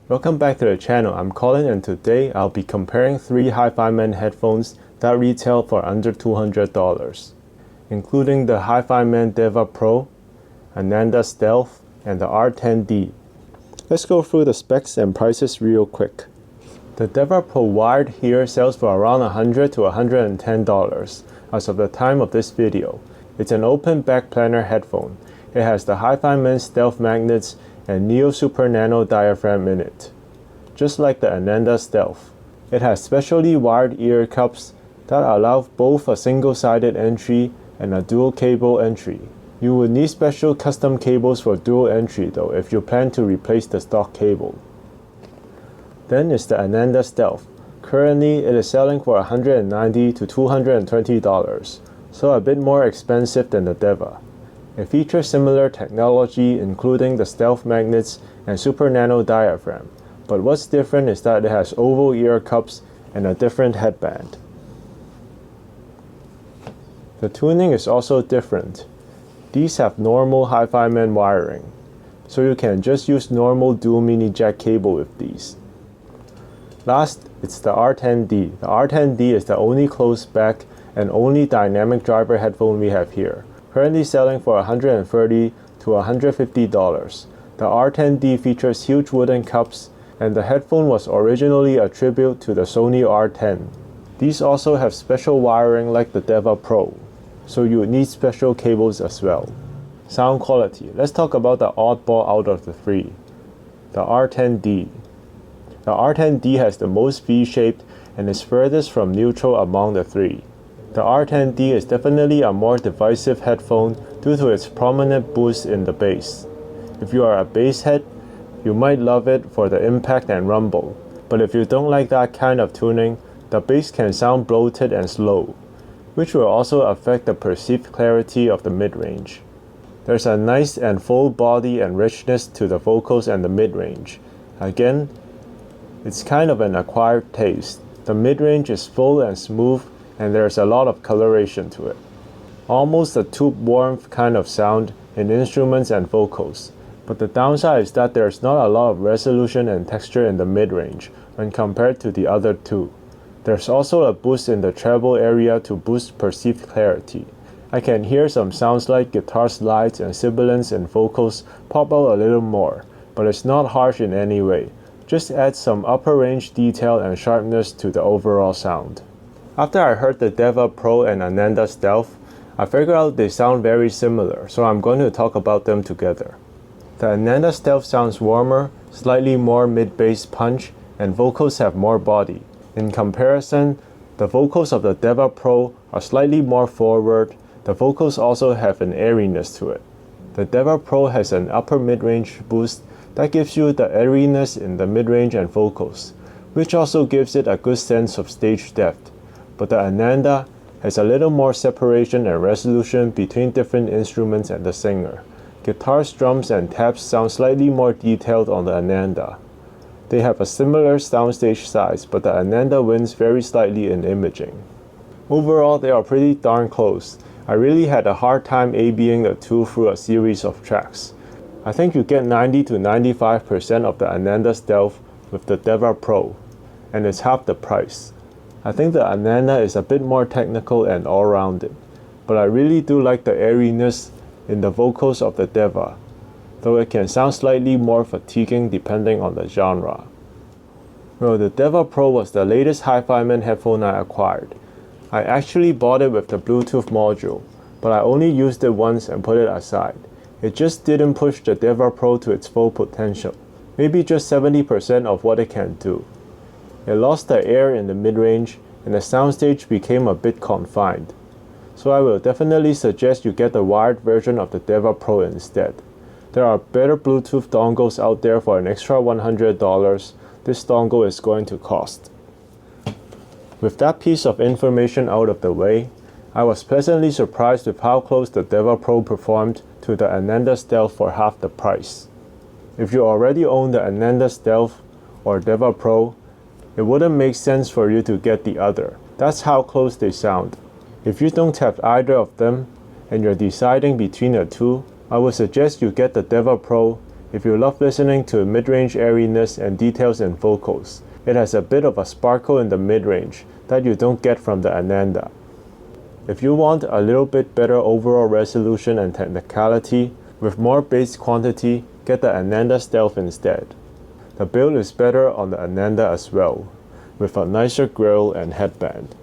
Welcome back to the channel. I'm Colin and today I'll be comparing three Hifiman headphones that retail for under $200, including the Hifiman Deva Pro, Ananda Stealth, and the R10D. Let's go through the specs and prices real quick. The Deva Pro wired here sells for around $100 to $110 as of the time of this video. It's an open back planar headphone. It has the Hifiman Stealth magnets and Neo Super Nano diaphragm in it, just like the Ananda Stealth. It has specially wired ear cups that allow both a single-sided entry and a dual cable entry. You will need special custom cables for dual entry though if you plan to replace the stock cable. Then is the Ananda Stealth. Currently it is selling for $190 to $220, so a bit more expensive than the Deva. It features similar technology including the stealth magnets and super nano diaphragm, but what's different is that it has oval ear cups and a different headband. The tuning is also different. These have normal Hifiman wiring, so you can just use normal dual mini jack cable with these. Last, it's the R10D. The R10D is the only closed back and only dynamic driver headphone we have here, currently selling for $130 to $150. The R10D features huge wooden cups, and the headphone was originally a tribute to the Sony R10. These also have special wiring like the Deva Pro, so you would need special cables as well. Sound quality. Let's talk about the oddball out of the three, the R10D. The R10D has the most V-shaped and is furthest from neutral among the three. The R10D is definitely a more divisive headphone due to its prominent boost in the bass. If you are a bass head, you might love it for the impact and rumble, but if you don't like that kind of tuning, the bass can sound bloated and slow, which will also affect the perceived clarity of the mid-range. There's a nice and full body and richness to the vocals and the mid-range. Again, it's kind of an acquired taste. The mid-range is full and smooth, and there's a lot of coloration to it. Almost a tube warmth kind of sound in instruments and vocals, but the downside is that there's not a lot of resolution and texture in the mid-range when compared to the other two. There's also a boost in the treble area to boost perceived clarity. I can hear some sounds like guitar slides and sibilants in vocals pop out a little more, but it's not harsh in any way. Just adds some upper range detail and sharpness to the overall sound. After I heard the Deva Pro and Ananda Stealth, I figured out they sound very similar, so I'm going to talk about them together. The Ananda Stealth sounds warmer, slightly more mid-bass punch, and vocals have more body. In comparison, the vocals of the Deva Pro are slightly more forward. The vocals also have an airiness to it. The Deva Pro has an upper mid-range boost that gives you the airiness in the mid-range and vocals, which also gives it a good sense of stage depth. But the Ananda has a little more separation and resolution between different instruments and the singer. Guitars, drums, and taps sound slightly more detailed on the Ananda. They have a similar soundstage size, but the Ananda wins very slightly in imaging. Overall, they are pretty darn close. I really had a hard time A/Bing the two through a series of tracks. I think you get 90 to 95% of the Ananda Stealth with the Deva Pro, and it's half the price. I think the Ananda is a bit more technical and all-rounded, but I really do like the airiness in the vocals of the Deva, though it can sound slightly more fatiguing depending on the genre. Well, the Deva Pro was the latest Hifiman headphone I acquired. I actually bought it with the Bluetooth module, but I only used it once and put it aside. It just didn't push the Deva Pro to its full potential, maybe just 70% of what it can do. It lost the air in the mid-range, and the soundstage became a bit confined. So I will definitely suggest you get the wired version of the Deva Pro instead. There are better Bluetooth dongles out there for an extra $100 this dongle is going to cost. With that piece of information out of the way, I was pleasantly surprised with how close the Deva Pro performed to the Ananda Stealth for half the price. If you already own the Ananda Stealth or Deva Pro, it wouldn't make sense for you to get the other. That's how close they sound. If you don't have either of them and you're deciding between the two, I would suggest you get the Deva Pro If you love listening to mid-range airiness and details in vocals, it has a bit of a sparkle in the mid-range that you don't get from the Ananda. If you want a little bit better overall resolution and technicality, with more bass quantity, get the Ananda Stealth instead. The build is better on the Ananda as well, with a nicer grille and headband.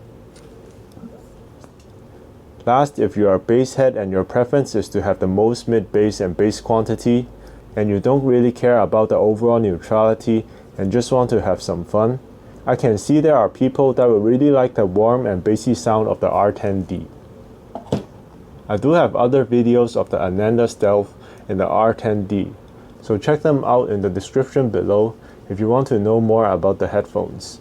Last, if you are a bass head and your preference is to have the most mid-bass and bass quantity, and you don't really care about the overall neutrality and just want to have some fun, I can see there are people that would really like the warm and bassy sound of the R10D. I do have other videos of the Ananda Stealth in the R10D, so check them out in the description below if you want to know more about the headphones.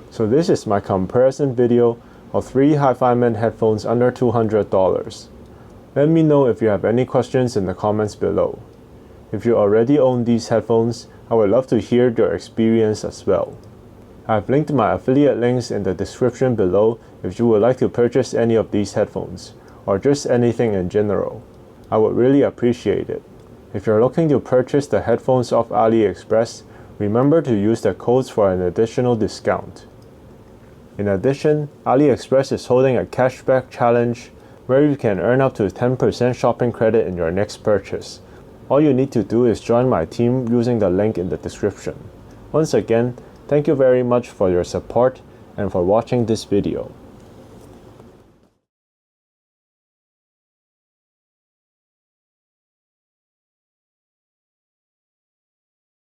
So this is my comparison video of 3 Hifiman headphones under $200. Let me know if you have any questions in the comments below. If you already own these headphones, I would love to hear your experience as well. I've linked my affiliate links in the description below if you would like to purchase any of these headphones, or just anything in general. I would really appreciate it. If you're looking to purchase the headphones off AliExpress, remember to use the codes for an additional discount. In addition, AliExpress is holding a cashback challenge where you can earn up to 10% shopping credit in your next purchase. All you need to do is join my team using the link in the description. Once again, thank you very much for your support and for watching this video.